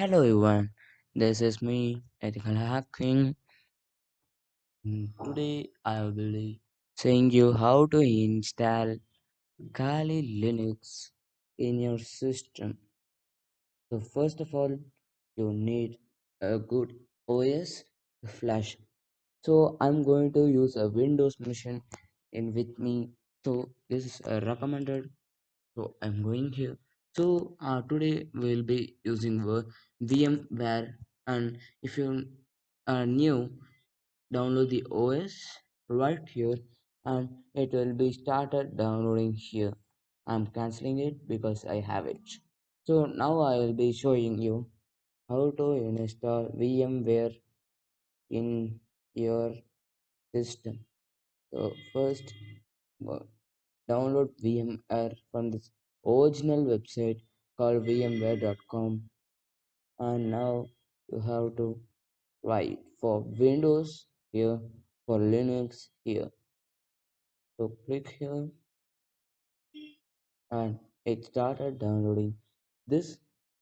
Hello everyone, this is me, Ethical Hacking. Today I will be showing you how to install Kali Linux in your system. So first of all, you need a good OS flash. So I'm going to use a Windows machine in with me. So this is a recommended. So I'm going here. So today we'll be using the VMware, and if you are new, download the OS right here and it will be started downloading here. I'm canceling it because I have it. So now I will be showing you how to install VMware in your system. So first, uh, download VMware from this original website called vmware.com, and now you have to write for Windows here, for Linux here. So click here and it started downloading this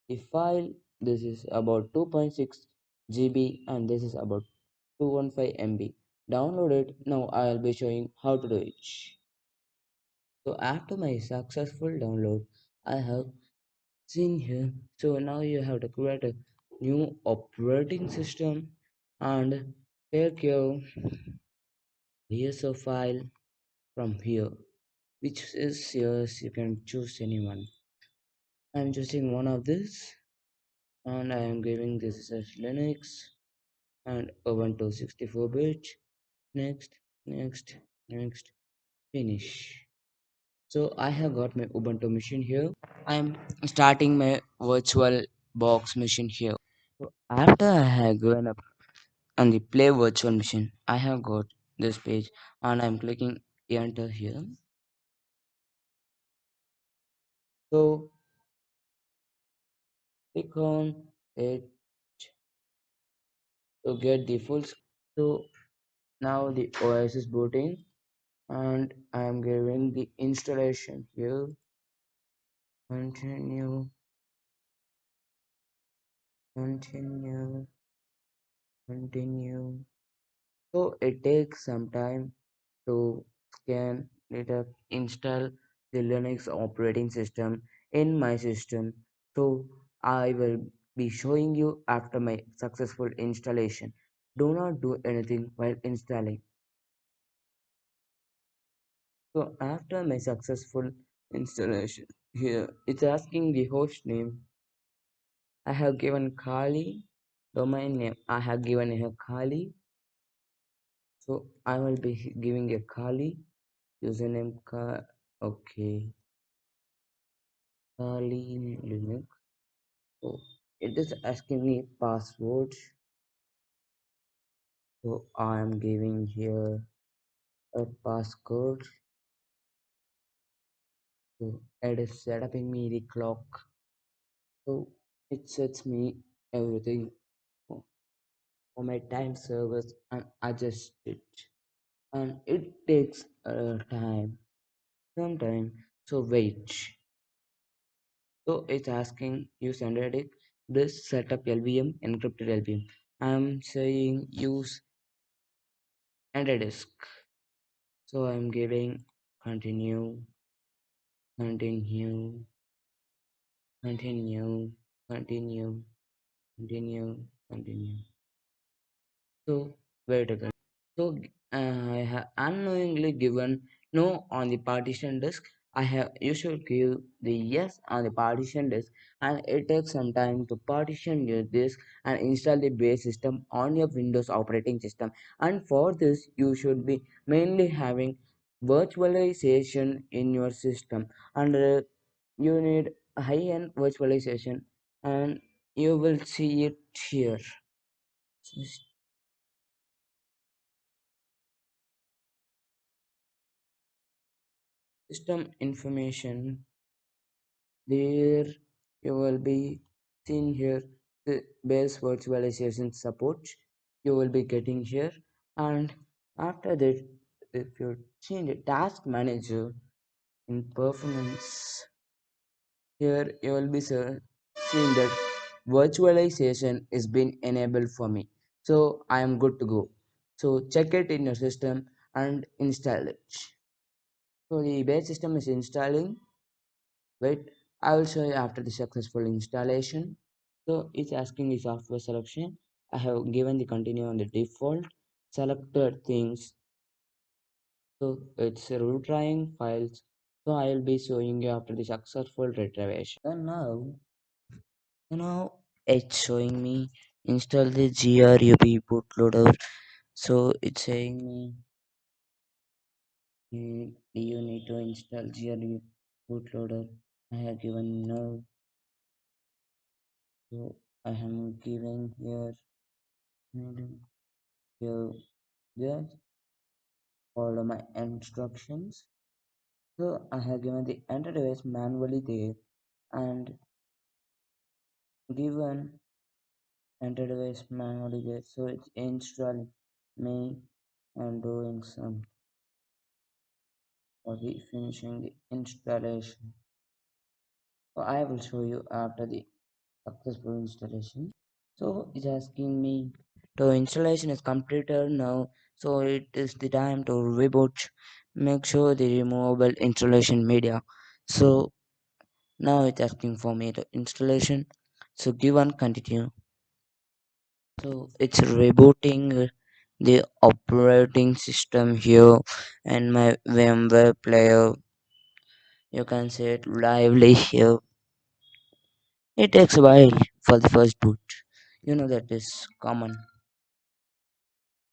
the file. This is about 2.6 GB and this is about 215 MB. Download it. Now I'll be showing how to do it. So after my successful download, I have seen here. So now you have to create a new operating system and take your DSO file from here, which is yours. You can choose anyone. I'm choosing one of this and I am giving this as Linux and Ubuntu 64-bit. Next, next, next, finish. So I have got my Ubuntu machine here. I'm starting my virtual box machine here. So after I have given up on the play virtual machine, I have got this page and I'm clicking enter here. So click on it to get the full. So now the OS is booting and I am giving the installation here. Continue, continue, continue. So it takes some time to scan, detect, install the Linux operating system in my system. So I will be showing you after my successful installation. Do not do anything while installing. So after my successful installation, here it's asking the host name. I have given Kali domain name. I have given a Kali, so I will be giving a Kali username. Okay, Kali Linux. So it is asking me password. So I am giving here a passcode. So it is setting me the clock. So it sets me everything for my time service and adjust it. And it takes time, some time. So wait. So it's asking use Android. This setup LVM encrypted LVM. I'm saying use Android disk. So I'm giving continue, continue, continue, continue, continue, continue. So wait again. So I have unknowingly given no on the partition disk. You should give the yes on the partition disk, and it takes some time to partition your disk and install the base system on your Windows operating system. And for this, you should be mainly having virtualization in your system, and you need high-end virtualization, and you will see it here. System information. There you will be seeing here the base virtualization support you will be getting here, and after that if you change the task manager in performance, here you will be seeing that virtualization is been enabled for me, so I am good to go. So check it in your system and install it. So the base system is installing. Wait, I will show you after the successful installation. So it's asking the software selection. I have given the continue on the default selected things. So it's root trying files. So I will be showing you after the successful retrievation. So now it's showing me install the grub bootloader. So it's saying me you need to install grub bootloader. I have given no. So I am giving here here just follow my instructions. So I have given the enter device manually there and given enter device manually there. So it's install me and doing some or the finishing the installation. So I will show you after the successful installation. So it's asking me the installation is completed now. So it is the time to reboot. Make sure the removable installation media. So now it's asking for me the installation. So give on continue. So it's rebooting the operating system here and my VMware player. You can see it lively here. It takes a while for the first boot. You know that is common.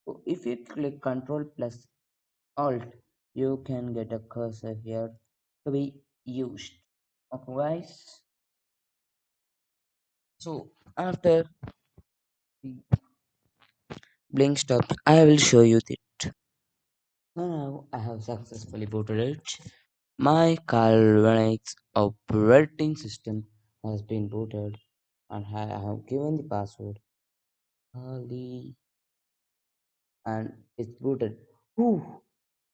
So if you click Control plus Alt, you can get a cursor here to be used. Okay, guys. So after the blink stops, I will show you that. So now I have successfully booted it. My Linux operating system has been booted and I have given the password Kali and it's booted. Whew,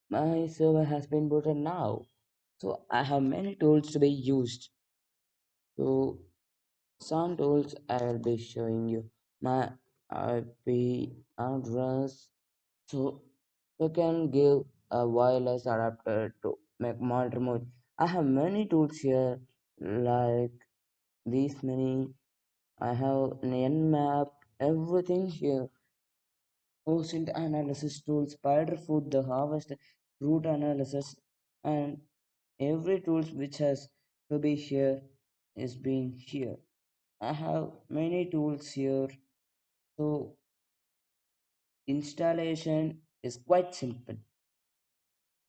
my server has been booted now. So I have many tools to be used. So some tools I will be showing you. My IP address. So you can give a wireless adapter to make multi mode. I have many tools here like these many. I have an nmap, everything here. OSINT analysis tools, spider food, the harvest, root analysis, and every tools which has to be here is being here. I have many tools here, so installation is quite simple.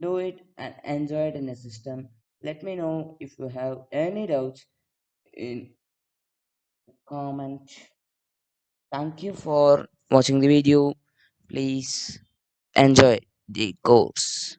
Do it and enjoy it in a system. Let me know if you have any doubts in comment. Thank you for watching the video. Please enjoy the course.